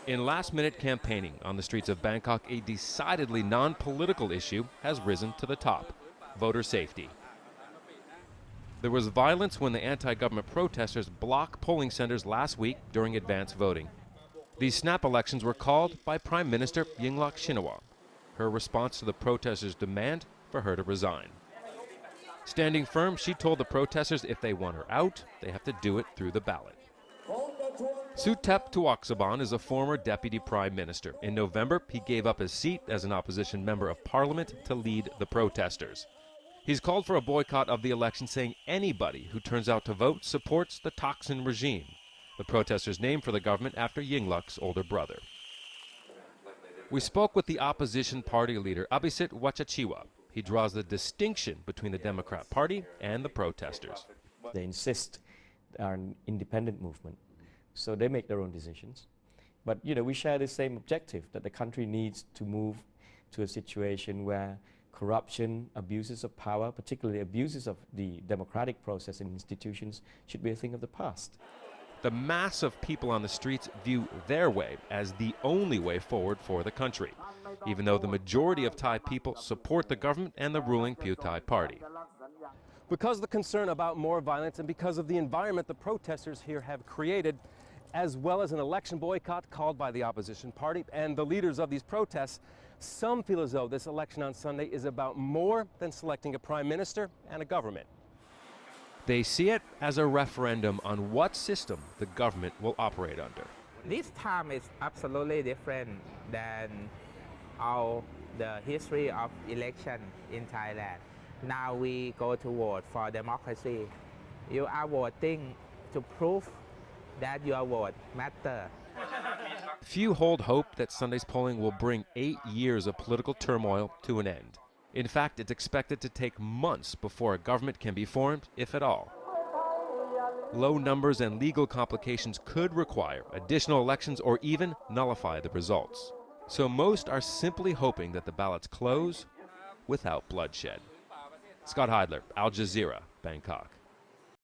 In last-minute campaigning on the streets of Bangkok, a decidedly non-political issue has risen to the top: voter safety. There was violence when the anti-government protesters blocked polling centers last week during advance voting. These snap elections were called by Prime Minister Yingluck Shinawatra. Her response to the protesters' demand for her to resign. Standing firm, she told the protesters if they want her out, they have to do it through the ballot. Suthep Thaugsuban is a former deputy prime minister. In November, he gave up his seat as an opposition member of parliament to lead the protesters. He's called for a boycott of the election, saying anybody who turns out to vote supports the Thaksin regime, the protesters named for the government after Yingluck's older brother. We spoke with the opposition party leader, Abisit Wachachiwa. He draws the distinction between the Democrat Party and the protesters. They insist they are an independent movement, so they make their own decisions. But we share the same objective, that the country needs to move to a situation where corruption, abuses of power, particularly abuses of the democratic process and institutions, should be a thing of the past. The mass of people on the streets view their way as the only way forward for the country, even though the majority of Thai people support the government and the ruling Pheu Thai party. Because of the concern about more violence and because of the environment the protesters here have created, as well as an election boycott called by the opposition party and the leaders of these protests, some feel as though this election on Sunday is about more than selecting a prime minister and a government. They see it as a referendum on what system the government will operate under. This time is absolutely different than all the history of election in Thailand. Now we go to vote for democracy. You are voting to prove that your vote matters. Few hold hope that Sunday's polling will bring 8 years of political turmoil to an end. In fact, it's expected to take months before a government can be formed, if at all. Low numbers and legal complications could require additional elections or even nullify the results. So most are simply hoping that the ballots close without bloodshed. Scott Heidler, Al Jazeera, Bangkok.